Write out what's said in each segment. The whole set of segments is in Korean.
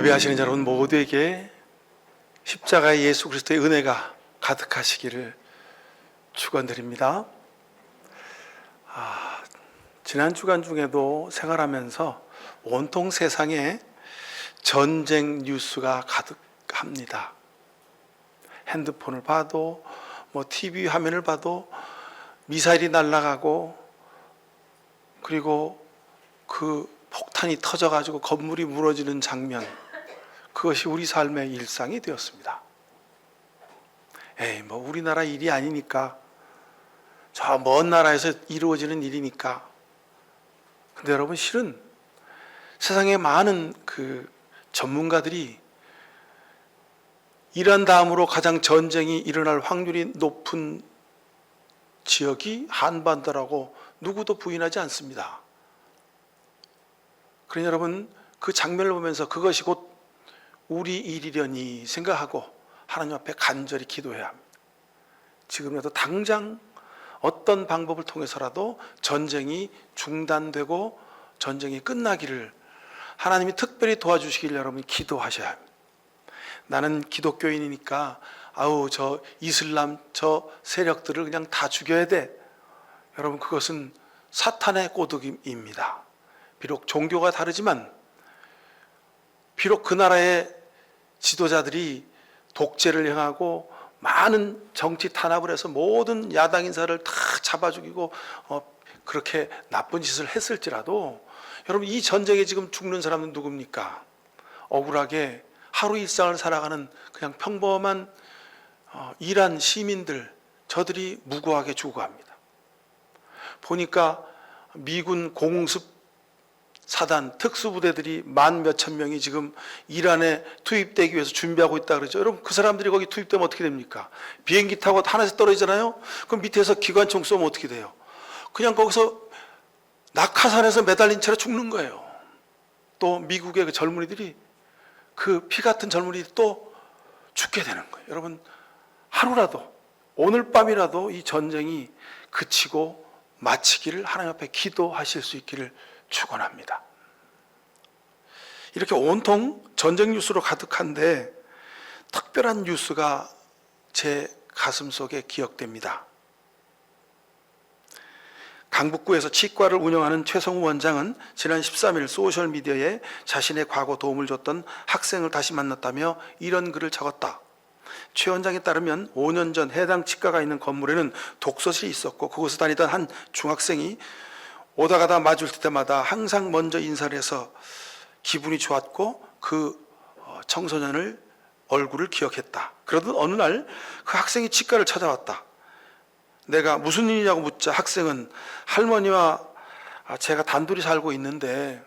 예배하시는 여러분 모두에게 십자가의 예수 그리스도의 은혜가 가득하시기를 축원드립니다. 지난 주간 중에도 생활하면서 온통 세상에 전쟁 뉴스가 가득합니다. 핸드폰을 봐도 TV 화면을 봐도 미사일이 날아가고, 그리고 그 폭탄이 터져가지고 건물이 무너지는 장면, 그것이 우리 삶의 일상이 되었습니다. 우리나라 일이 아니니까, 저 먼 나라에서 이루어지는 일이니까. 근데 여러분, 실은 세상에 많은 그 전문가들이 이란 다음으로 가장 전쟁이 일어날 확률이 높은 지역이 한반도라고 누구도 부인하지 않습니다. 그러니 여러분, 그 장면을 보면서 그것이 곧 우리 일이려니 생각하고 하나님 앞에 간절히 기도해야 합니다. 지금이라도 당장 어떤 방법을 통해서라도 전쟁이 중단되고 전쟁이 끝나기를 하나님이 특별히 도와주시기를 여러분이 기도하셔야 합니다. 나는 기독교인이니까 저 이슬람 저 세력들을 그냥 다 죽여야 돼. 여러분, 그것은 사탄의 꼬드김입니다. 비록 종교가 다르지만, 비록 그 나라의 지도자들이 독재를 행하고 많은 정치 탄압을 해서 모든 야당 인사를 다 잡아 죽이고 그렇게 나쁜 짓을 했을지라도, 여러분, 이 전쟁에 지금 죽는 사람은 누굽니까? 억울하게 하루 일상을 살아가는 그냥 평범한 이란 시민들, 저들이 무고하게 죽어갑니다. 보니까 미군 공습 사단 특수부대들이 만 몇천 명이 지금 이란에 투입되기 위해서 준비하고 있다 그러죠. 여러분, 그 사람들이 거기 투입되면 어떻게 됩니까? 비행기 타고 하늘에서 떨어지잖아요. 그럼 밑에서 기관총 쏘면 어떻게 돼요? 그냥 거기서 낙하산에서 매달린 채로 죽는 거예요. 또 미국의 그 젊은이들이, 그 피 같은 젊은이들이 또 죽게 되는 거예요. 여러분, 하루라도, 오늘 밤이라도 이 전쟁이 그치고 마치기를 하나님 앞에 기도하실 수 있기를 축원합니다. 이렇게 온통 전쟁 뉴스로 가득한데 특별한 뉴스가 제 가슴 속에 기억됩니다. 강북구에서 치과를 운영하는 최성우 원장은 지난 13일 소셜미디어에 자신의 과거 도움을 줬던 학생을 다시 만났다며 이런 글을 적었다. 최 원장에 따르면 5년 전 해당 치과가 있는 건물에는 독서실이 있었고, 그곳에 다니던 한 중학생이 오다 가다 마주칠 때마다 항상 먼저 인사를 해서 기분이 좋았고 그 청소년을 얼굴을 기억했다. 그러던 어느 날 그 학생이 치과를 찾아왔다. 내가 무슨 일이냐고 묻자 학생은, 할머니와 제가 단둘이 살고 있는데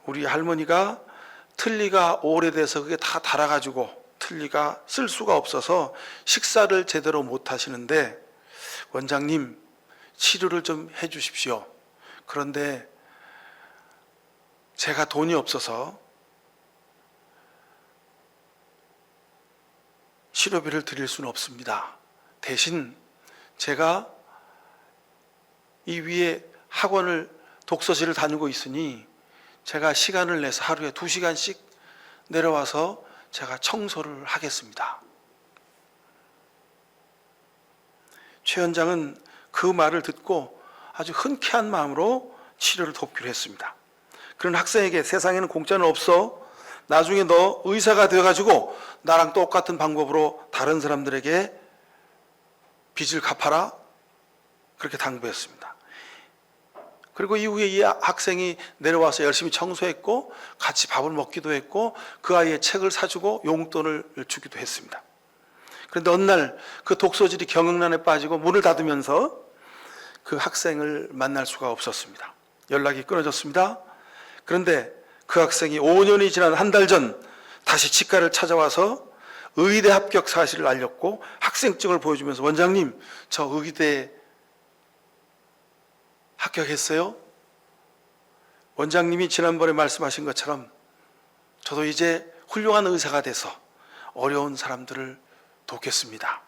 우리 할머니가 틀니가 오래돼서 그게 다 닳아가지고 틀니가 쓸 수가 없어서 식사를 제대로 못 하시는데 원장님 치료를 좀 해 주십시오. 그런데 제가 돈이 없어서 치료비를 드릴 수는 없습니다. 대신 제가 이 위에 학원을, 독서실을 다니고 있으니 제가 시간을 내서 하루에 2시간씩 내려와서 제가 청소를 하겠습니다. 최 원장은 그 말을 듣고 아주 흔쾌한 마음으로 치료를 돕기로 했습니다. 그런 학생에게 세상에는 공짜는 없어. 나중에 너 의사가 되어가지고 나랑 똑같은 방법으로 다른 사람들에게 빚을 갚아라. 그렇게 당부했습니다. 그리고 이후에 이 학생이 내려와서 열심히 청소했고 같이 밥을 먹기도 했고 그 아이의 책을 사주고 용돈을 주기도 했습니다. 그런데 어느 날 그 독서실이 경영난에 빠지고 문을 닫으면서 그 학생을 만날 수가 없었습니다. 연락이 끊어졌습니다. 그런데 그 학생이 5년이 지난 한 달 전 다시 치과를 찾아와서 의대 합격 사실을 알렸고 학생증을 보여주면서, 원장님, 저 의대 합격했어요. 원장님이 지난번에 말씀하신 것처럼 저도 이제 훌륭한 의사가 돼서 어려운 사람들을 돕겠습니다.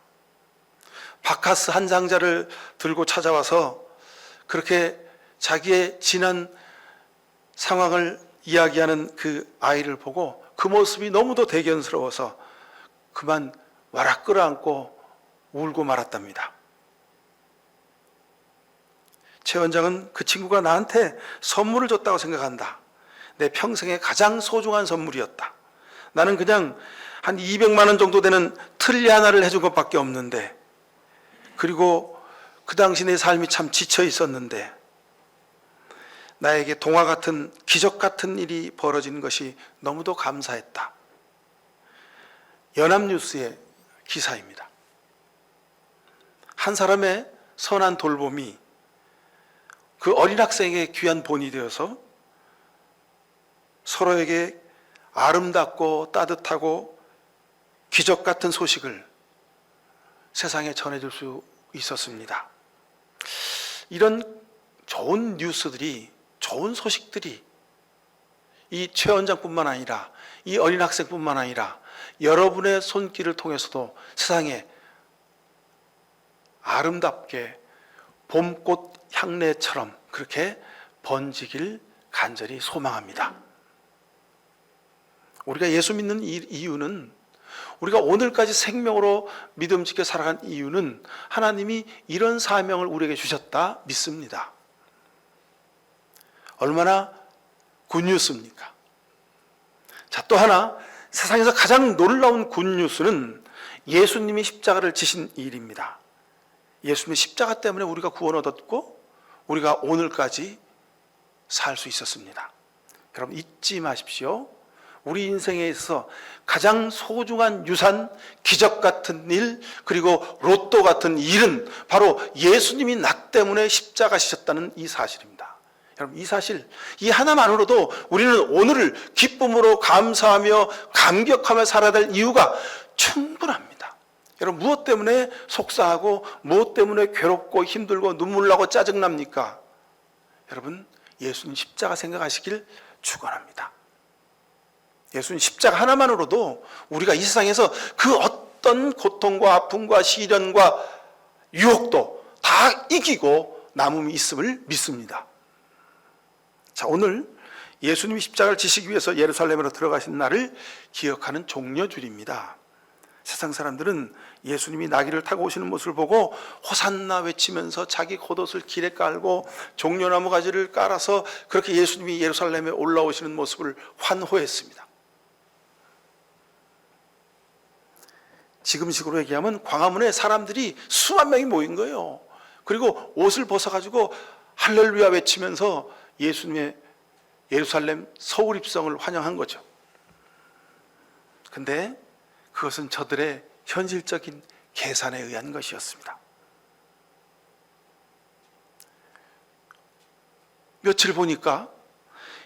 바카스 한 상자를 들고 찾아와서 그렇게 자기의 지난 상황을 이야기하는 그 아이를 보고 그 모습이 너무도 대견스러워서 그만 와락 끌어안고 울고 말았답니다. 최 원장은 그 친구가 나한테 선물을 줬다고 생각한다. 내 평생에 가장 소중한 선물이었다. 나는 그냥 한 200만 원 정도 되는 틀니 하나를 해준 것밖에 없는데, 그리고 그 당시 내 삶이 참 지쳐 있었는데 나에게 동화 같은 기적 같은 일이 벌어진 것이 너무도 감사했다. 연합뉴스의 기사입니다. 한 사람의 선한 돌봄이 그 어린 학생에게 귀한 본이 되어서 서로에게 아름답고 따뜻하고 기적 같은 소식을 세상에 전해줄 수 있었습니다. 이런 좋은 뉴스들이, 좋은 소식들이 이 최 원장뿐만 아니라 이 어린 학생뿐만 아니라 여러분의 손길을 통해서도 세상에 아름답게 봄꽃 향내처럼 그렇게 번지길 간절히 소망합니다. 우리가 예수 믿는 이유는, 우리가 오늘까지 생명으로 믿음직게 살아간 이유는 하나님이 이런 사명을 우리에게 주셨다 믿습니다. 얼마나 굿뉴스입니까? 자, 또 하나, 세상에서 가장 놀라운 굿뉴스는 예수님이 십자가를 지신 일입니다. 예수님의 십자가 때문에 우리가 구원 얻었고 우리가 오늘까지 살 수 있었습니다. 여러분 잊지 마십시오. 우리 인생에 있어서 가장 소중한 유산, 기적 같은 일, 그리고 로또 같은 일은 바로 예수님이 나 때문에 십자가 지셨다는 이 사실입니다. 여러분 이 사실, 이 하나만으로도 우리는 오늘을 기쁨으로 감사하며 감격하며 살아야 될 이유가 충분합니다. 여러분 무엇 때문에 속상하고 무엇 때문에 괴롭고 힘들고 눈물 나고 짜증납니까? 여러분 예수님 십자가 생각하시길 축원합니다. 예수님 십자가 하나만으로도 우리가 이 세상에서 그 어떤 고통과 아픔과 시련과 유혹도 다 이기고 남음이 있음을 믿습니다. 자, 오늘 예수님이 십자가를 지시기 위해서 예루살렘으로 들어가신 날을 기억하는 종려주일입니다. 세상 사람들은 예수님이 나귀를 타고 오시는 모습을 보고 호산나 외치면서 자기 겉옷을 길에 깔고 종려나무 가지를 깔아서 그렇게 예수님이 예루살렘에 올라오시는 모습을 환호했습니다. 지금식으로 얘기하면 광화문에 사람들이 수만 명이 모인 거예요. 그리고 옷을 벗어가지고 할렐루야 외치면서 예수님의 예루살렘 서울 입성을 환영한 거죠. 근데 그것은 저들의 현실적인 계산에 의한 것이었습니다. 며칠 보니까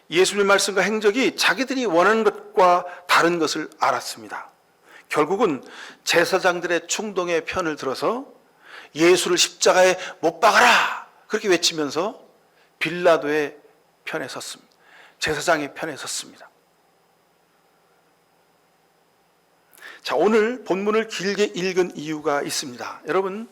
예수님의 말씀과 행적이 자기들이 원하는 것과 다른 것을 알았습니다. 결국은 제사장들의 충동의 편을 들어서 예수를 십자가에 못 박아라 그렇게 외치면서 빌라도의 편에 섰습니다. 제사장의 편에 섰습니다. 자, 오늘 본문을 길게 읽은 이유가 있습니다. 여러분,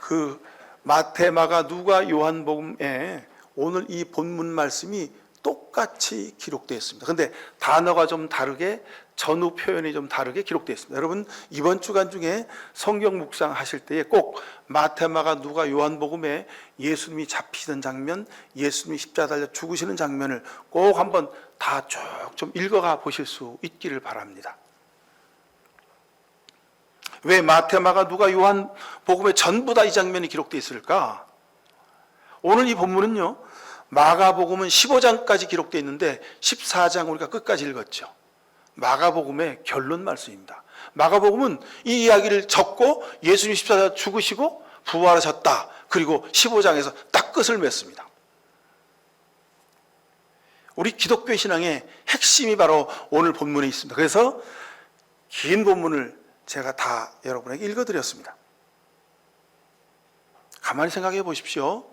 그 마태, 마가, 누가, 요한복음에 오늘 이 본문 말씀이 똑같이 기록되어 있습니다. 그런데 단어가 좀 다르게, 전후 표현이 좀 다르게 기록되어 있습니다. 여러분, 이번 주간 중에 성경 묵상하실 때에 꼭 마태, 마가, 누가, 요한복음에 예수님이 잡히는 장면, 예수님이 십자가 달려 죽으시는 장면을 꼭 한번 다 쭉 좀 읽어가 보실 수 있기를 바랍니다. 왜 마태, 마가, 누가, 요한 복음에 전부 다 이 장면이 기록되어 있을까? 오늘 이 본문은요, 마가복음은 15장까지 기록되어 있는데 14장 우리가 끝까지 읽었죠. 마가복음의 결론 말씀입니다. 마가복음은 이 이야기를 적고 예수님 십자가 죽으시고 부활하셨다. 그리고 15장에서 딱 끝을 맺습니다. 우리 기독교 신앙의 핵심이 바로 오늘 본문에 있습니다. 그래서 긴 본문을 제가 다 여러분에게 읽어드렸습니다. 가만히 생각해 보십시오.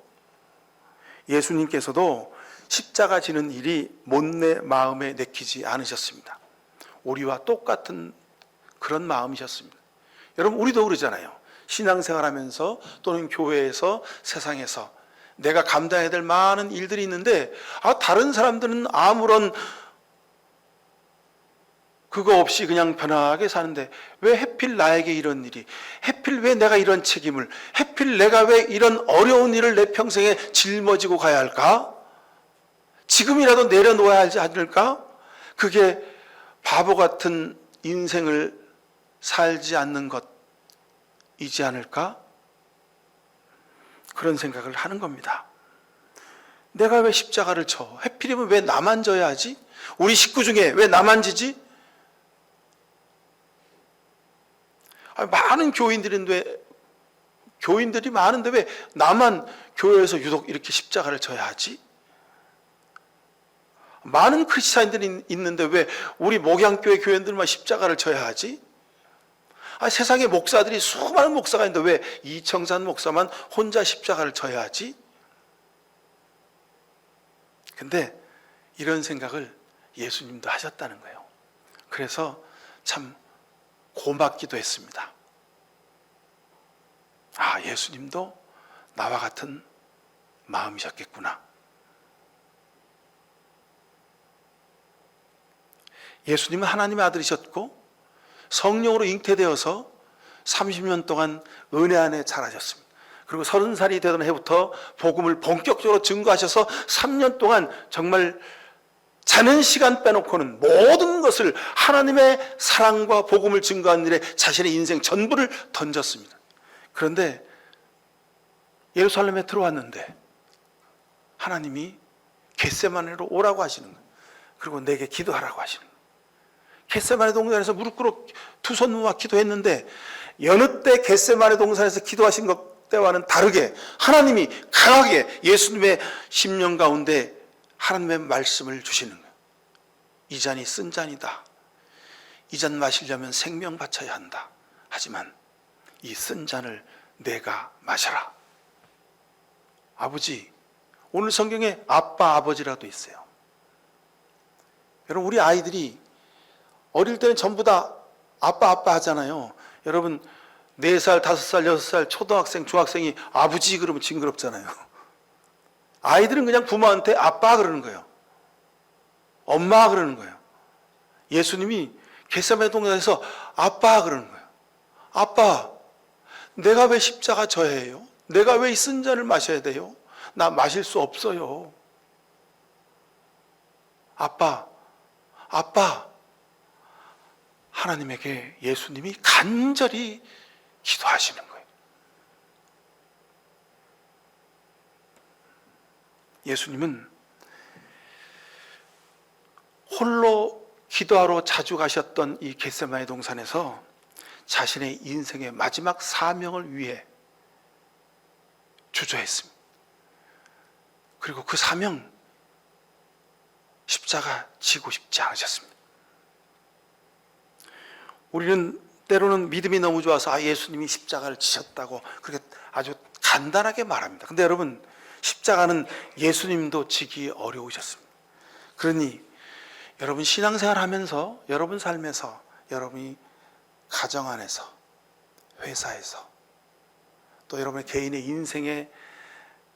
예수님께서도 십자가 지는 일이 못내 마음에 내키지 않으셨습니다. 우리와 똑같은 그런 마음이셨습니다. 여러분 우리도 그러잖아요. 신앙생활하면서 또는 교회에서 세상에서 내가 감당해야 될 많은 일들이 있는데 다른 사람들은 아무런 그거 없이 그냥 편하게 사는데 왜 하필 나에게 이런 일이, 하필 왜 내가 이런 책임을, 하필 내가 왜 이런 어려운 일을 내 평생에 짊어지고 가야 할까? 지금이라도 내려놓아야 하지 않을까? 그게 바보 같은 인생을 살지 않는 것이지 않을까? 그런 생각을 하는 겁니다. 내가 왜 십자가를 져? 하필이면 왜 나만 져야 하지? 우리 식구 중에 왜 나만 지지? 많은 교인들이 많은데 왜 나만 교회에서 유독 이렇게 십자가를 져야 하지? 많은 크리스찬들이 있는데 왜 우리 목양교회 교인들만 십자가를 져야 하지? 세상에 목사들이 수많은 목사가 있는데 왜 이청산 목사만 혼자 십자가를 져야 하지? 근데 이런 생각을 예수님도 하셨다는 거예요. 그래서 참 고맙기도 했습니다. 예수님도 나와 같은 마음이셨겠구나. 예수님은 하나님의 아들이셨고 성령으로 잉태되어서 30년 동안 은혜 안에 자라셨습니다. 그리고 30살이 되던 해부터 복음을 본격적으로 증거하셔서 3년 동안 정말 자는 시간 빼놓고는 모든 것을 하나님의 사랑과 복음을 증거하는 일에 자신의 인생 전부를 던졌습니다. 그런데 예루살렘에 들어왔는데 하나님이 겟세마네로 오라고 하시는 거예요. 그리고 내게 기도하라고 하시는 거예요. 겟세마네 동산에서 무릎 꿇어 두 손 모아 기도했는데 여느 때 겟세마네 동산에서 기도하신 것 때와는 다르게 하나님이 강하게 예수님의 심령 가운데 하나님의 말씀을 주시는 거예요. 이 잔이 쓴 잔이다. 이 잔 마시려면 생명 바쳐야 한다. 하지만 이 쓴 잔을 내가 마셔라. 아버지, 오늘 성경에 아빠, 아버지라도 있어요. 여러분, 우리 아이들이 어릴 때는 전부 다 아빠, 아빠 하잖아요. 여러분, 4살, 5살, 6살 초등학생, 중학생이 아버지 그러면 징그럽잖아요. 아이들은 그냥 부모한테 아빠 그러는 거예요. 엄마 그러는 거예요. 예수님이 겟세마네 동산에서 아빠 그러는 거예요. 아빠, 내가 왜 십자가 져야 해요? 내가 왜 이 쓴 잔을 마셔야 돼요? 나 마실 수 없어요. 아빠, 아빠. 하나님에게 예수님이 간절히 기도하시는 거예요. 예수님은 홀로 기도하러 자주 가셨던 이 겟세마네 동산에서 자신의 인생의 마지막 사명을 위해 주저했습니다. 그리고 그 사명, 십자가 지고 싶지 않으셨습니다. 우리는 때로는 믿음이 너무 좋아서 예수님이 십자가를 지셨다고 그렇게 아주 간단하게 말합니다. 근데 여러분, 십자가는 예수님도 지기 어려우셨습니다. 그러니 여러분 신앙생활 하면서 여러분 삶에서 여러분이 가정 안에서 회사에서 또 여러분의 개인의 인생의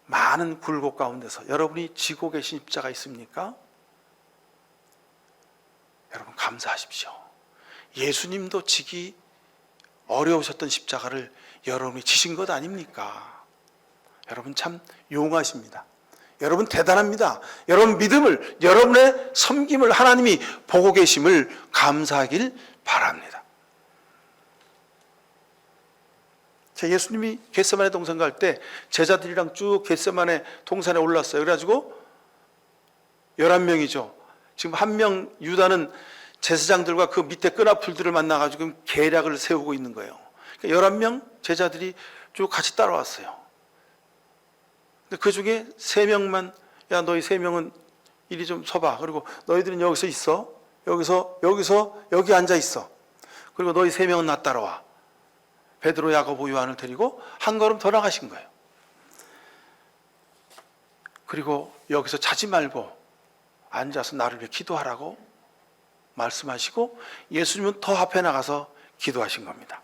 많은 굴곡 가운데서 여러분이 지고 계신 십자가 있습니까? 여러분 감사하십시오. 예수님도 지기 어려우셨던 십자가를 여러분이 지신 것 아닙니까? 여러분 참 용하십니다. 여러분 대단합니다. 여러분 믿음을, 여러분의 섬김을 하나님이 보고 계심을 감사하길 바랍니다. 예수님이 겟세마네 동산 갈 때 제자들이랑 쭉 겟세마네 동산에 올랐어요. 그래가지고 11명이죠. 지금 한 명 유다는 제사장들과 그 밑에 끈앞풀들을 만나가지고 계략을 세우고 있는 거예요. 그러니까 11명 제자들이 쭉 같이 따라왔어요. 근데 그 중에 3명만, 야, 너희 3명은 이리 좀 서봐. 그리고 너희들은 여기서 있어. 여기 앉아 있어. 그리고 너희 3명은 나 따라와. 베드로, 야고보, 요한을 데리고 한 걸음 더 나가신 거예요. 그리고 여기서 자지 말고 앉아서 나를 위해 기도하라고 말씀하시고 예수님은 더 앞에 나가서 기도하신 겁니다.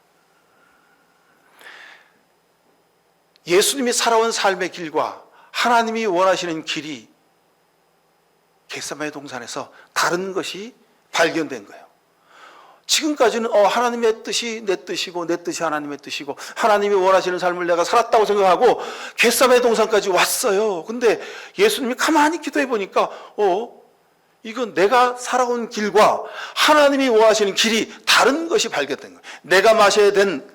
예수님이 살아온 삶의 길과 하나님이 원하시는 길이 겟세마네 동산에서 다른 것이 발견된 거예요. 지금까지는 하나님의 뜻이 내 뜻이고 내 뜻이 하나님의 뜻이고 하나님이 원하시는 삶을 내가 살았다고 생각하고 겟세마네 동산까지 왔어요. 근데 예수님이 가만히 기도해 보니까 이건 내가 살아온 길과 하나님이 원하시는 길이 다른 것이 발견된 거예요.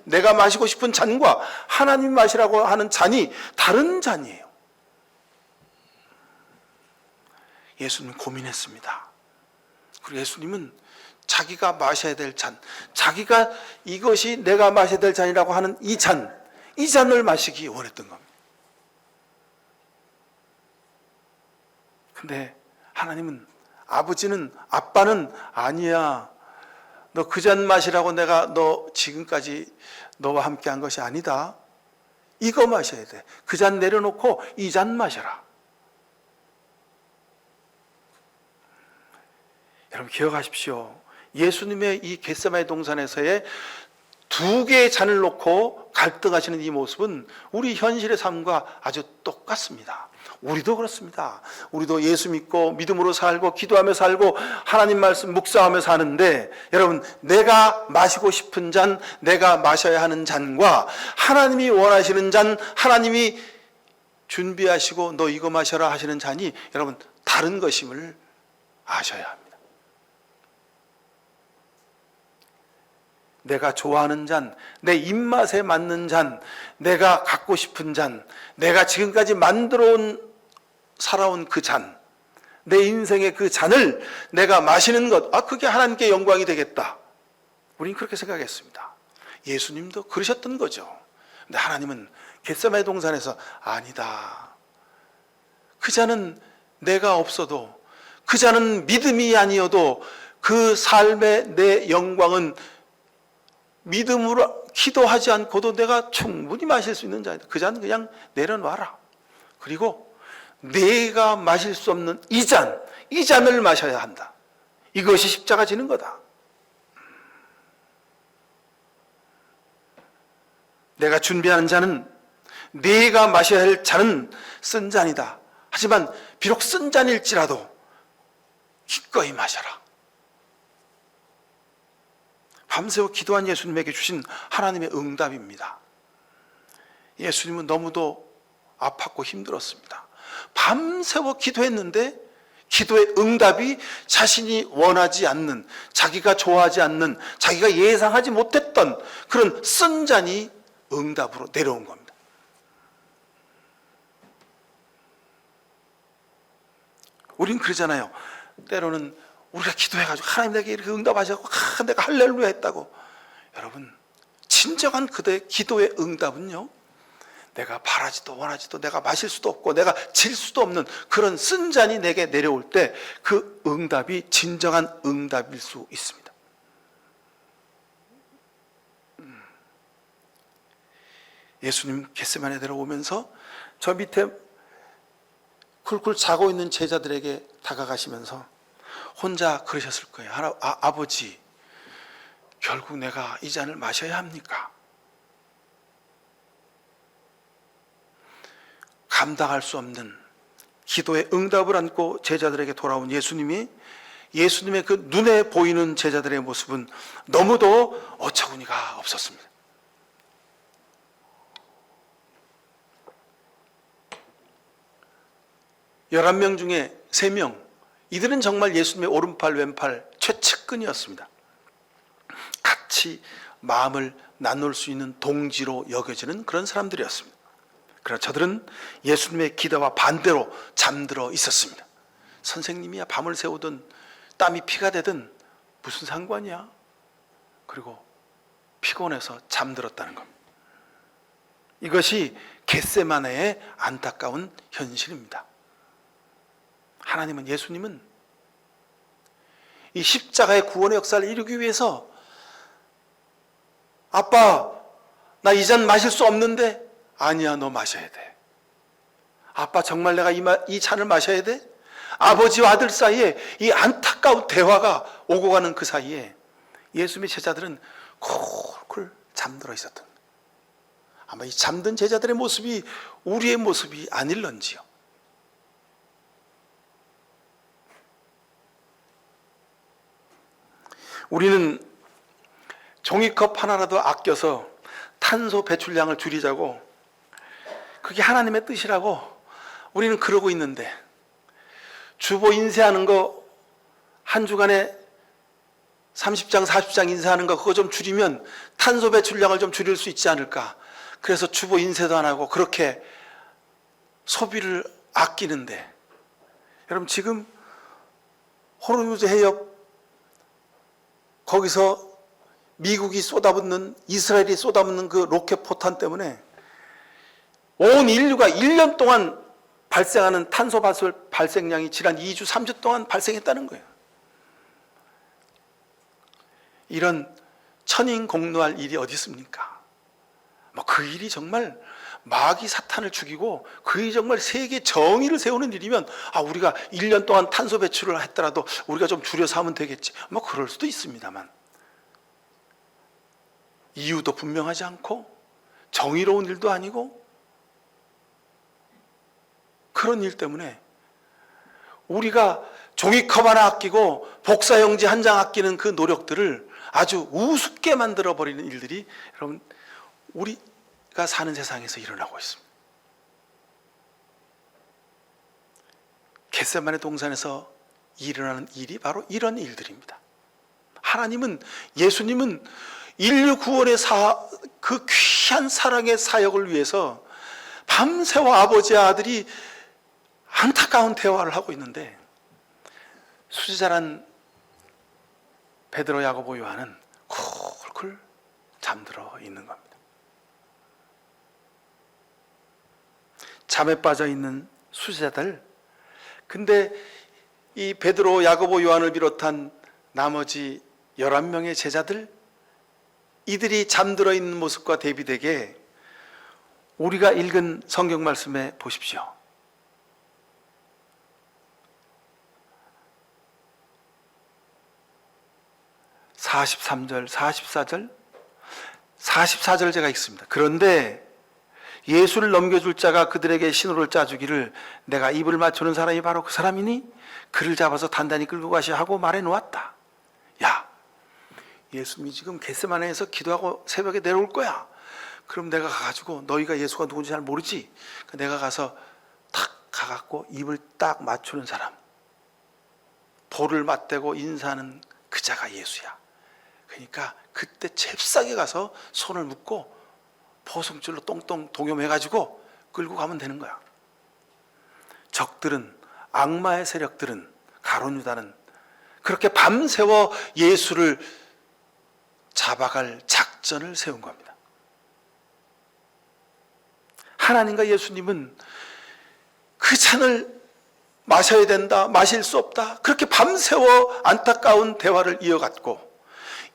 내가 마시고 싶은 잔과 하나님이 마시라고 하는 잔이 다른 잔이에요. 예수님은 고민했습니다. 그리고 예수님은 자기가 마셔야 될 잔, 자기가 이것이 내가 마셔야 될 잔이라고 하는 이 잔을 마시기 원했던 겁니다. 근데 하나님은 아빠는 아니야. 너 그 잔 마시라고 내가 너 지금까지 너와 함께 한 것이 아니다. 이거 마셔야 돼. 그 잔 내려놓고 이 잔 마셔라. 여러분 기억하십시오. 예수님의 이 겟세마네 동산에서의 두 개의 잔을 놓고 갈등하시는 이 모습은 우리 현실의 삶과 아주 똑같습니다. 우리도 그렇습니다. 우리도 예수 믿고 믿음으로 살고 기도하며 살고 하나님 말씀 묵상하며 사는데 여러분 내가 마시고 싶은 잔, 내가 마셔야 하는 잔과 하나님이 원하시는 잔, 하나님이 준비하시고 너 이거 마셔라 하시는 잔이 여러분 다른 것임을 아셔야 합니다. 내가 좋아하는 잔, 내 입맛에 맞는 잔, 내가 갖고 싶은 잔, 내가 지금까지 살아온 그 잔, 내 인생의 그 잔을 내가 마시는 것, 그게 하나님께 영광이 되겠다. 우린 그렇게 생각했습니다. 예수님도 그러셨던 거죠. 근데 하나님은 겟세마네 동산에서 아니다. 그 잔은 내가 없어도, 그 잔은 믿음이 아니어도 그 삶의 내 영광은 믿음으로 기도하지 않고도 내가 충분히 마실 수 있는 잔이다. 그 잔 그냥 내려놔라. 그리고 내가 마실 수 없는 이 잔을 마셔야 한다. 이것이 십자가 지는 거다. 내가 준비하는 잔은, 내가 마셔야 할 잔은 쓴 잔이다. 하지만 비록 쓴 잔일지라도 기꺼이 마셔라. 밤새워 기도한 예수님에게 주신 하나님의 응답입니다. 예수님은 너무도 아팠고 힘들었습니다. 밤새워 기도했는데 기도의 응답이 자신이 원하지 않는, 자기가 좋아하지 않는, 자기가 예상하지 못했던 그런 쓴 잔이 응답으로 내려온 겁니다. 우린 그러잖아요. 때로는 우리가 기도해가지고 하나님 내게 이렇게 응답하셔서 내가 할렐루야 했다고. 여러분 진정한 그대의 기도의 응답은요, 내가 바라지도 원하지도 내가 마실 수도 없고 내가 질 수도 없는 그런 쓴 잔이 내게 내려올 때 그 응답이 진정한 응답일 수 있습니다. 예수님 겟세마네 내려오면서 저 밑에 쿨쿨 자고 있는 제자들에게 다가가시면서 혼자 그러셨을 거예요. 아버지, 결국 내가 이 잔을 마셔야 합니까? 감당할 수 없는 기도의 응답을 안고 제자들에게 돌아온 예수님의 그 눈에 보이는 제자들의 모습은 너무도 어처구니가 없었습니다. 11명 중에 3명, 이들은 정말 예수님의 오른팔 왼팔 최측근이었습니다. 같이 마음을 나눌 수 있는 동지로 여겨지는 그런 사람들이었습니다. 그러나 저들은 예수님의 기도와 반대로 잠들어 있었습니다. 선생님이야 밤을 새우든 땀이 피가 되든 무슨 상관이야? 그리고 피곤해서 잠들었다는 겁니다. 이것이 겟세마네의 안타까운 현실입니다. 예수님은 이 십자가의 구원의 역사를 이루기 위해서 아빠, 나 이 잔 마실 수 없는데, 아니야, 너 마셔야 돼. 아빠, 정말 내가 이 잔을 마셔야 돼? 아버지와 아들 사이에 이 안타까운 대화가 오고 가는 그 사이에 예수님의 제자들은 콜콜 잠들어 있었던, 아마 이 잠든 제자들의 모습이 우리의 모습이 아닐런지요. 우리는 종이컵 하나라도 아껴서 탄소 배출량을 줄이자고, 그게 하나님의 뜻이라고 우리는 그러고 있는데, 주보 인쇄하는 거 한 주간에 30장 40장 인쇄하는 거 그거 좀 줄이면 탄소 배출량을 좀 줄일 수 있지 않을까. 그래서 주보 인쇄도 안 하고 그렇게 소비를 아끼는데, 여러분 지금 호르무즈 해협 거기서 미국이 쏟아붓는, 이스라엘이 쏟아붓는 그 로켓 포탄 때문에 온 인류가 1년 동안 발생하는 탄소 발생량이 지난 2주 3주 동안 발생했다는 거예요. 이런 천인공노할 일이 어디 있습니까? 그 일이 정말 마귀 사탄을 죽이고 그 일이 정말 세계 정의를 세우는 일이면, 우리가 1년 동안 탄소 배출을 했더라도 우리가 좀 줄여서 하면 되겠지, 그럴 수도 있습니다만, 이유도 분명하지 않고 정의로운 일도 아니고, 그런 일 때문에 우리가 종이컵 하나 아끼고 복사용지 한 장 아끼는 그 노력들을 아주 우습게 만들어버리는 일들이 여러분 우리가 사는 세상에서 일어나고 있습니다. 겟세마네 동산에서 일어나는 일이 바로 이런 일들입니다. 하나님은, 예수님은 인류 구원의 그 귀한 사랑의 사역을 위해서 밤새워 아버지와 아들이 안타까운 대화를 하고 있는데, 수제자란 베드로, 야고보, 요한은 쿨쿨 잠들어 있는 겁니다. 잠에 빠져 있는 수제자들, 근데 이 베드로, 야고보, 요한을 비롯한 나머지 11명의 제자들, 이들이 잠들어 있는 모습과 대비되게 우리가 읽은 성경 말씀에 보십시오. 43절, 44절, 44절 제가 읽습니다. 그런데 예수를 넘겨줄 자가 그들에게 신호를 짜주기를, 내가 입을 맞추는 사람이 바로 그 사람이니 그를 잡아서 단단히 끌고 가시오 하고 말해 놓았다. 야, 예수님이 지금 겟세마네에서 기도하고 새벽에 내려올 거야. 그럼 내가 가가지고, 너희가 예수가 누군지 잘 모르지? 내가 가서 탁 가갖고 입을 딱 맞추는 사람, 볼을 맞대고 인사하는 그 자가 예수야. 그러니까 그때 잽싸게 가서 손을 묶고 포송줄로 똥똥 동여매가지고 끌고 가면 되는 거야. 적들은, 악마의 세력들은, 가룟 유다는 그렇게 밤새워 예수를 잡아갈 작전을 세운 겁니다. 하나님과 예수님은 그 잔을 마셔야 된다, 마실 수 없다, 그렇게 밤새워 안타까운 대화를 이어갔고,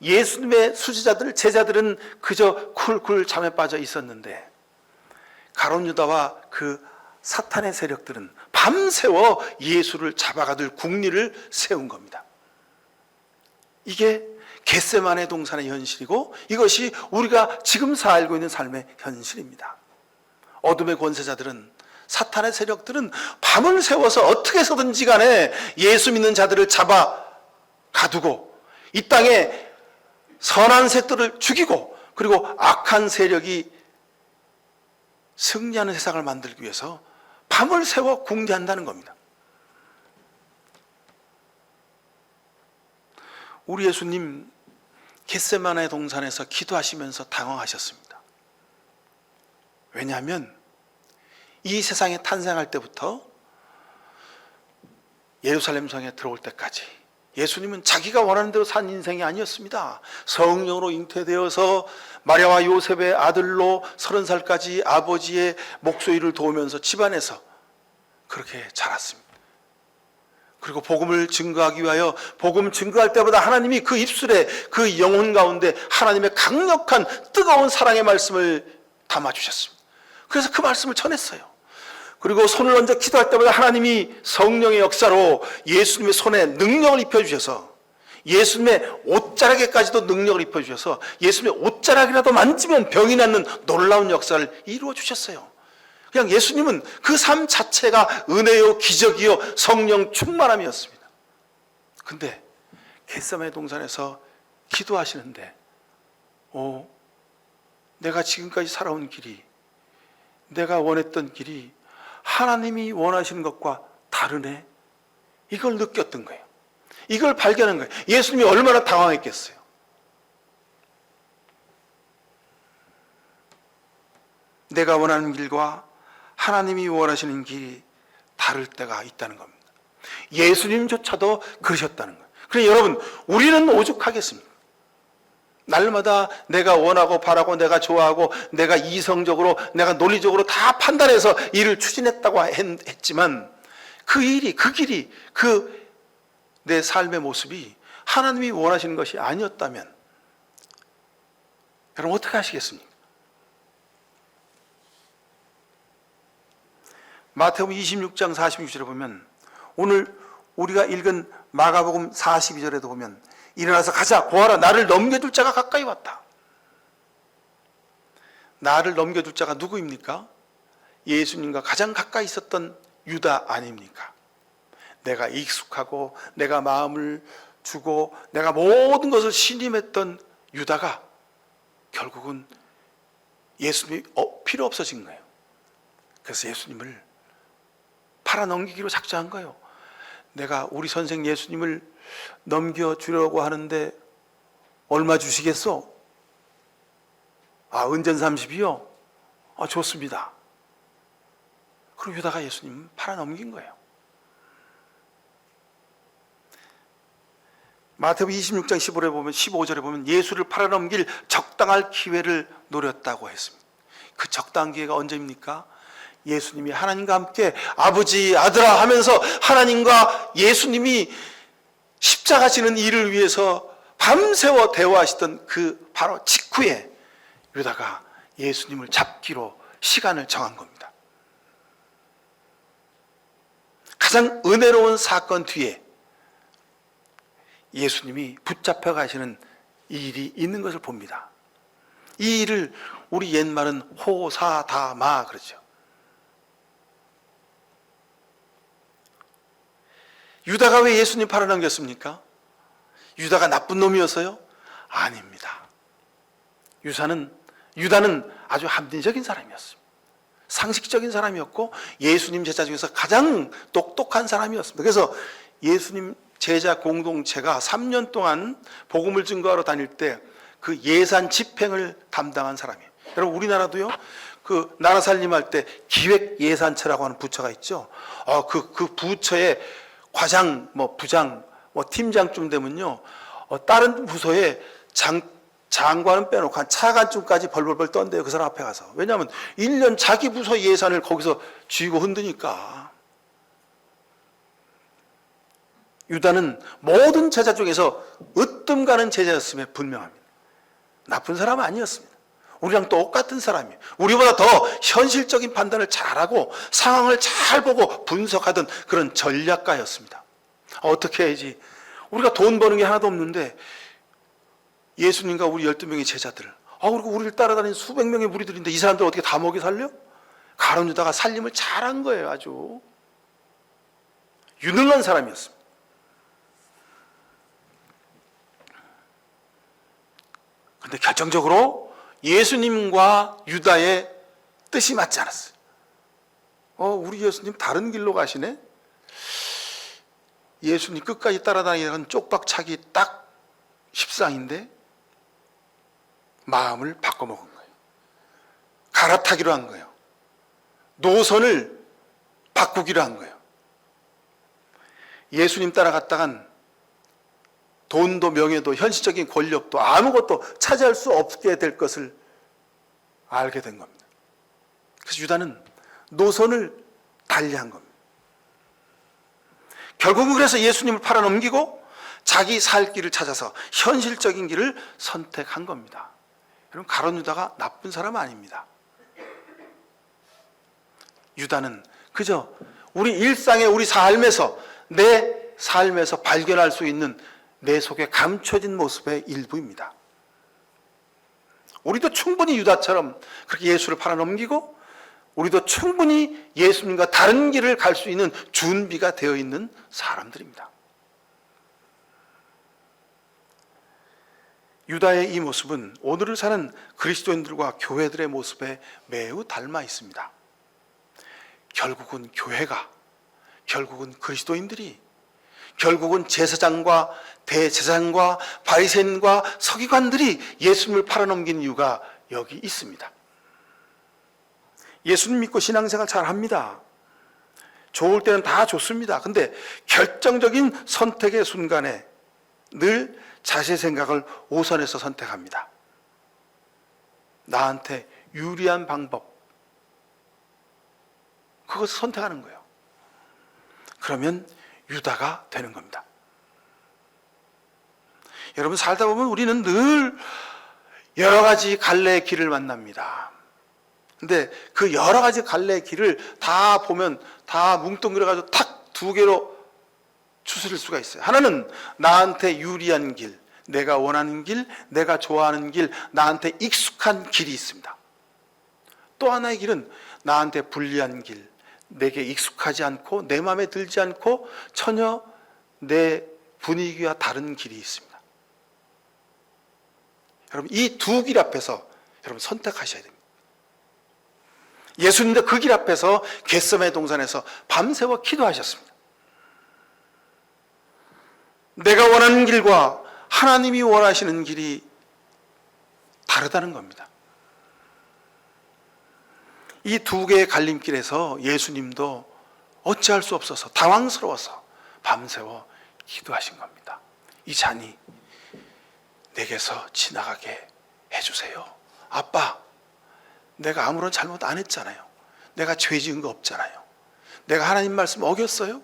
예수님의 수제자들, 제자들은 그저 쿨쿨 잠에 빠져 있었는데, 가룟 유다와 그 사탄의 세력들은 밤새워 예수를 잡아가둘 궁리를 세운 겁니다. 이게 겟세마네 동산의 현실이고, 이것이 우리가 지금 살고 있는 삶의 현실입니다. 어둠의 권세자들은, 사탄의 세력들은 밤을 새워서 어떻게 해서든지 간에 예수 믿는 자들을 잡아 가두고, 이 땅에 선한 색들을 죽이고, 그리고 악한 세력이 승리하는 세상을 만들기 위해서 밤을 새워 궁리한다는 겁니다. 우리 예수님 겟세마네 동산에서 기도하시면서 당황하셨습니다. 왜냐하면 이 세상에 탄생할 때부터 예루살렘 성에 들어올 때까지 예수님은 자기가 원하는 대로 산 인생이 아니었습니다. 성령으로 잉태되어서 마리아와 요셉의 아들로 30살까지 아버지의 목소리를 도우면서 집안에서 그렇게 자랐습니다. 그리고 복음을 증거하기 위하여, 복음 증거할 때보다 하나님이 그 입술에, 그 영혼 가운데 하나님의 강력한 뜨거운 사랑의 말씀을 담아주셨습니다. 그래서 그 말씀을 전했어요. 그리고 손을 얹어 기도할 때마다 하나님이 성령의 역사로 예수님의 손에 능력을 입혀주셔서, 예수님의 옷자락에까지도 능력을 입혀주셔서 예수님의 옷자락이라도 만지면 병이 낫는 놀라운 역사를 이루어 주셨어요. 그냥 예수님은 그 삶 자체가 은혜요, 기적이요, 성령 충만함이었습니다. 근데 겟세마네 동산에서 기도하시는데 내가 지금까지 살아온 길이, 내가 원했던 길이 하나님이 원하시는 것과 다르네. 이걸 느꼈던 거예요. 이걸 발견한 거예요. 예수님이 얼마나 당황했겠어요. 내가 원하는 길과 하나님이 원하시는 길이 다를 때가 있다는 겁니다. 예수님조차도 그러셨다는 거예요. 그래서 여러분, 우리는 오죽하겠습니까? 날마다 내가 원하고 바라고 내가 좋아하고 내가 이성적으로 내가 논리적으로 다 판단해서 일을 추진했다고 했지만 그 일이, 그 길이, 그 내 삶의 모습이 하나님이 원하시는 것이 아니었다면 여러분 어떻게 하시겠습니까? 마태복음 26장 46절에 보면 오늘 우리가 읽은 마가복음 42절에도 보면 일어나서 가자, 보아라, 나를 넘겨줄 자가 가까이 왔다. 나를 넘겨줄 자가 누구입니까? 예수님과 가장 가까이 있었던 유다 아닙니까? 내가 익숙하고 내가 마음을 주고 내가 모든 것을 신임했던 유다가 결국은 예수님이 필요 없어진 거예요. 그래서 예수님을 팔아넘기기로 작정한 거예요. 내가 우리 선생 예수님을 넘겨주려고 하는데 얼마 주시겠어? 은전 30이요? 좋습니다. 그리고 유다가 예수님 팔아넘긴 거예요. 마태복음 26장 15절에 보면 예수를 팔아넘길 적당할 기회를 노렸다고 했습니다. 그 적당한 기회가 언제입니까? 예수님이 하나님과 함께 아버지, 아들아 하면서 하나님과 예수님이 십자가 지는 일을 위해서 밤새워 대화하시던 그 바로 직후에 유다가 예수님을 잡기로 시간을 정한 겁니다. 가장 은혜로운 사건 뒤에 예수님이 붙잡혀 가시는 일이 있는 것을 봅니다. 이 일을 우리 옛말은 호사다마 그러죠. 유다가 왜 예수님 팔아넘겼습니까? 유다가 나쁜 놈이었어요? 아닙니다. 유다는 아주 합리적인 사람이었습니다. 상식적인 사람이었고 예수님 제자 중에서 가장 똑똑한 사람이었습니다. 그래서 예수님 제자 공동체가 3년 동안 복음을 증거하러 다닐 때 그 예산 집행을 담당한 사람이에요. 여러분 우리나라도요, 그 나라 살림할 때 기획예산처라고 하는 부처가 있죠. 그 부처의 과장, 부장, 팀장쯤 되면요, 다른 부서에 장관은 빼놓고 한 차관쯤까지 벌벌벌 떤대요. 그 사람 앞에 가서. 왜냐하면 1년 자기 부서 예산을 거기서 쥐고 흔드니까. 유다는 모든 제자 중에서 으뜸 가는 제자였음에 분명합니다. 나쁜 사람은 아니었습니다. 우리랑 똑같은 사람이에요. 우리보다 더 현실적인 판단을 잘하고 상황을 잘 보고 분석하던 그런 전략가였습니다. 어떻게 해야지? 우리가 돈 버는 게 하나도 없는데 예수님과 우리 12명의 제자들, 그리고 우리를 따라다니는 수백 명의 무리들인데 이 사람들 어떻게 다 먹여 살려? 가룟 유다가 살림을 잘한 거예요. 아주 유능한 사람이었습니다. 그런데 결정적으로 예수님과 유다의 뜻이 맞지 않았어요. 우리 예수님 다른 길로 가시네? 예수님 끝까지 따라다니는 쪽박차기 딱 10상인데 마음을 바꿔먹은 거예요. 갈아타기로 한 거예요. 노선을 바꾸기로 한 거예요. 예수님 따라갔다간 돈도 명예도 현실적인 권력도 아무것도 차지할 수 없게 될 것을 알게 된 겁니다. 그래서 유다는 노선을 달리한 겁니다. 결국은 그래서 예수님을 팔아넘기고 자기 살 길을 찾아서 현실적인 길을 선택한 겁니다. 여러분, 가룟 유다가 나쁜 사람은 아닙니다. 유다는 그저 우리 일상의 우리 삶에서, 내 삶에서 발견할 수 있는 내 속에 감춰진 모습의 일부입니다. 우리도 충분히 유다처럼 그렇게 예수를 팔아넘기고 우리도 충분히 예수님과 다른 길을 갈 수 있는 준비가 되어 있는 사람들입니다. 유다의 이 모습은 오늘을 사는 그리스도인들과 교회들의 모습에 매우 닮아 있습니다. 결국은 교회가, 결국은 그리스도인들이, 결국은 제사장과 대제사장과 바리새인과 서기관들이 예수님을 팔아넘긴 이유가 여기 있습니다. 예수님 믿고 신앙생활 잘합니다. 좋을 때는 다 좋습니다. 근데 결정적인 선택의 순간에 늘 자신의 생각을 우선해서 선택합니다. 나한테 유리한 방법, 그것을 선택하는 거예요. 그러면 유다가 되는 겁니다. 여러분, 살다 보면 우리는 늘 여러 가지 갈래의 길을 만납니다. 근데 그 여러 가지 갈래의 길을 다 보면 다 뭉뚱그려가지고 탁 두 개로 추스릴 수가 있어요. 하나는 나한테 유리한 길, 내가 원하는 길, 내가 좋아하는 길, 나한테 익숙한 길이 있습니다. 또 하나의 길은 나한테 불리한 길, 내게 익숙하지 않고 내 마음에 들지 않고 전혀 내 분위기와 다른 길이 있습니다. 여러분, 이 두 길 앞에서 여러분 선택하셔야 됩니다. 예수님도 그 길 앞에서 겟세마네 동산에서 밤새워 기도하셨습니다. 내가 원하는 길과 하나님이 원하시는 길이 다르다는 겁니다. 이 두 개의 갈림길에서 예수님도 어찌할 수 없어서 당황스러워서 밤새워 기도하신 겁니다. 이 잔이 내게서 지나가게 해주세요. 아빠, 내가 아무런 잘못 안 했잖아요. 내가 죄 지은 거 없잖아요. 내가 하나님 말씀 어겼어요?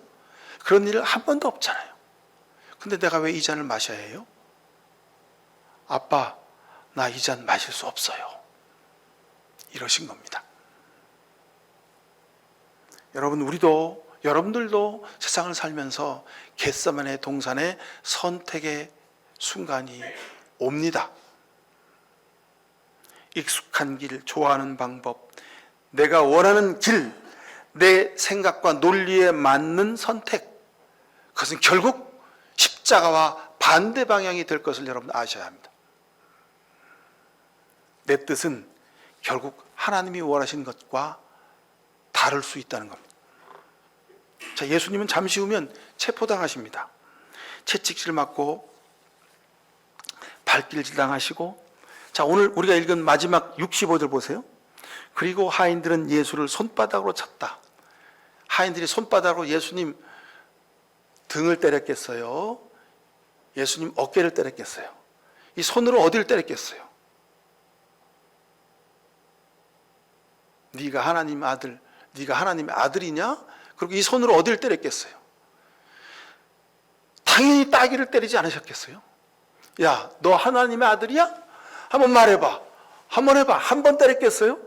그런 일 한 번도 없잖아요. 근데 내가 왜 이 잔을 마셔야 해요? 아빠, 나 이 잔 마실 수 없어요. 이러신 겁니다. 여러분, 여러분들도 세상을 살면서 겟세마네 동산의 선택의 순간이 옵니다. 익숙한 길, 좋아하는 방법, 내가 원하는 길, 내 생각과 논리에 맞는 선택, 그것은 결국 십자가와 반대 방향이 될 것을 여러분 아셔야 합니다. 내 뜻은 결국 하나님이 원하시는 것과 다를 수 있다는 겁니다. 자, 예수님은 잠시 후면 체포당하십니다. 채찍질 맞고 발길질 당하시고, 자, 오늘 우리가 읽은 마지막 65절 보세요. 그리고 하인들은 예수를 손바닥으로 쳤다. 하인들이 손바닥으로 예수님 등을 때렸겠어요? 예수님 어깨를 때렸겠어요? 이 손으로 어디를 때렸겠어요? 네가 하나님 아들, 네가 하나님의 아들이냐? 그리고 이 손으로 어디를 때렸겠어요? 당연히 따귀를 때리지 않으셨겠어요? 야, 너 하나님의 아들이야? 한번 말해봐. 한번 해봐. 한 번 때렸겠어요?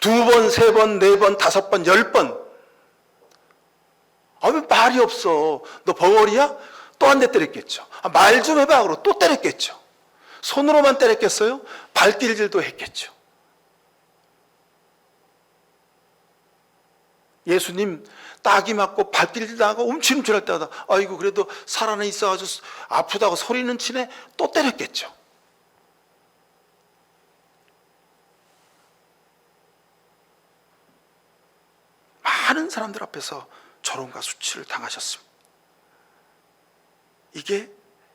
두 번, 세 번, 네 번, 다섯 번, 10번. 왜 말이 없어? 너 벙어리야? 또 한 대 때렸겠죠. 말 좀 해봐. 그러고 또 때렸겠죠. 손으로만 때렸겠어요? 발길질도 했겠죠. 예수님 따귀 맞고 발길질 당하고 움찔움찔할 때마다 아이고 그래도 살아는 있어가지고 아프다고 소리는 치네. 또 때렸겠죠. 많은 사람들 앞에서 조롱과 수치를 당하셨습니다. 이게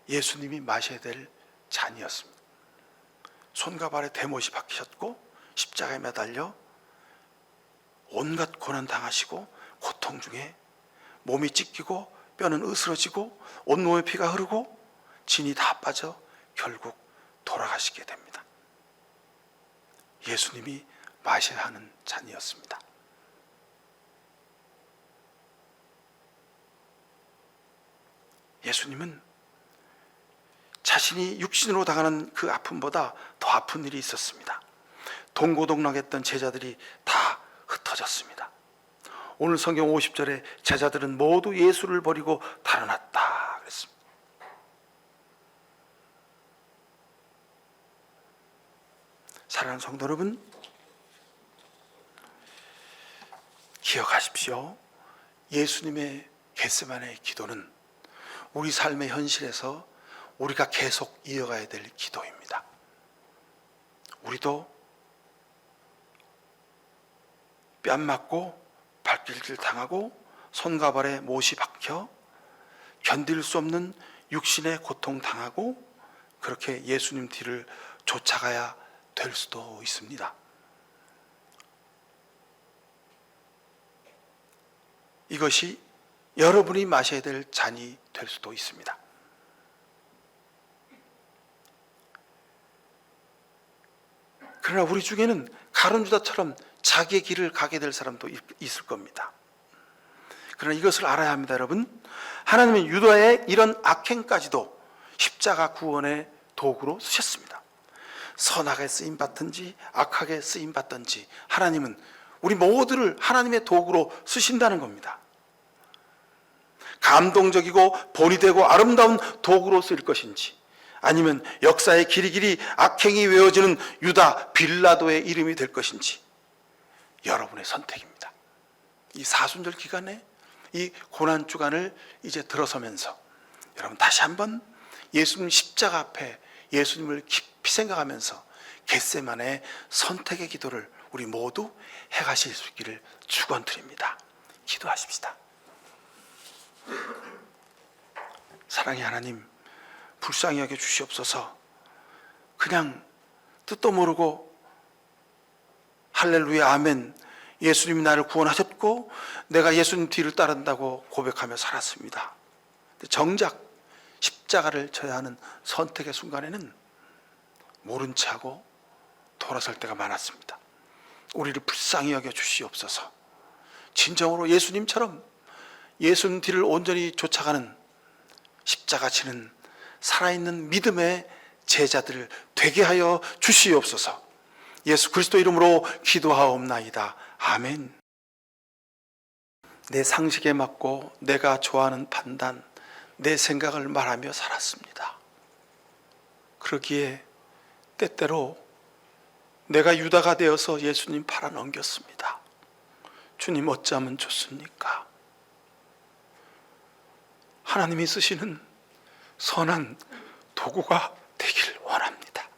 예수님이 마셔야 될 잔이었습니다. 손과 발에 대못이 박히셨고 십자가에 매달려 온갖 고난 당하시고 고통 중에 몸이 찢기고 뼈는 으스러지고 온몸에 피가 흐르고 진이 다 빠져 결국 돌아가시게 됩니다. 예수님이 마셔야 하는 잔이었습니다. 예수님은 자신이 육신으로 당하는 그 아픔보다 더 아픈 일이 있었습니다. 동고동락했던 제자들이 다 흩어졌습니다. 오늘 성경 50절에 제자들은 모두 예수를 버리고 달아났다 그랬습니다. 사랑하는 성도 여러분, 기억하십시오. 예수님의 겟세마네 기도는 우리 삶의 현실에서 우리가 계속 이어가야 될 기도입니다. 우리도 뺨 맞고 발길질 당하고 손과 발에 못이 박혀 견딜 수 없는 육신의 고통 당하고 그렇게 예수님 뒤를 쫓아가야 될 수도 있습니다. 이것이 여러분이 마셔야 될 잔이 될 수도 있습니다. 그러나 우리 중에는 가룟 유다처럼 자기의 길을 가게 될 사람도 있을 겁니다. 그러나 이것을 알아야 합니다, 여러분. 하나님은 유다의 이런 악행까지도 십자가 구원의 도구로 쓰셨습니다. 선하게 쓰임 받든지 악하게 쓰임 받든지 하나님은 우리 모두를 하나님의 도구로 쓰신다는 겁니다. 감동적이고 본이 되고 아름다운 도구로 쓰일 것인지, 아니면 역사의 길이길이 악행이 외워지는 유다 빌라도의 이름이 될 것인지 여러분의 선택입니다. 이 사순절 기간에 이 고난 주간을 이제 들어서면서 여러분 다시 한번 예수님 십자가 앞에 예수님을 깊이 생각하면서 겟세마네 선택의 기도를 우리 모두 해가실 수 있기를 축원드립니다. 기도하십시다. 사랑의 하나님, 불쌍히 여겨 주시옵소서. 그냥 뜻도 모르고 할렐루야 아멘, 예수님이 나를 구원하셨고 내가 예수님 뒤를 따른다고 고백하며 살았습니다. 정작 십자가를 져야 하는 선택의 순간에는 모른 채 하고 돌아설 때가 많았습니다. 우리를 불쌍히 여겨 주시옵소서. 진정으로 예수님처럼 예수님 뒤를 온전히 쫓아가는 십자가 지는 살아있는 믿음의 제자들 되게 하여 주시옵소서. 예수 그리스도 이름으로 기도하옵나이다. 아멘. 내 상식에 맞고 내가 좋아하는 판단, 내 생각을 말하며 살았습니다. 그러기에 때때로 내가 유다가 되어서 예수님 팔아넘겼습니다. 주님 어찌하면 좋습니까? 하나님이 쓰시는 선한 도구가 되길 원합니다.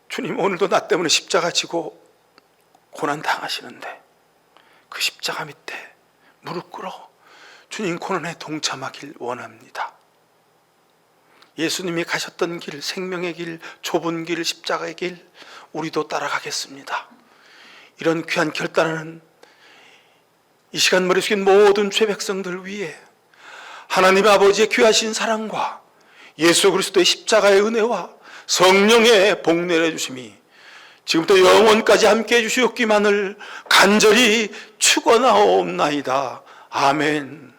주님 오늘도 나 때문에 십자가 지고 고난 당하시는데 그 십자가 밑에 무릎 꿇어 주님 고난에 동참하길 원합니다. 예수님이 가셨던 길, 생명의 길, 좁은 길, 십자가의 길 우리도 따라가겠습니다. 이런 귀한 결단은 이 시간 머리 숙인 모든 죄 백성들 위해 하나님 아버지의 귀하신 사랑과 예수 그리스도의 십자가의 은혜와 성령의 복 내려주심이 지금부터 영원까지 함께해 주시옵기만을 간절히 축원하옵나이다. 아멘.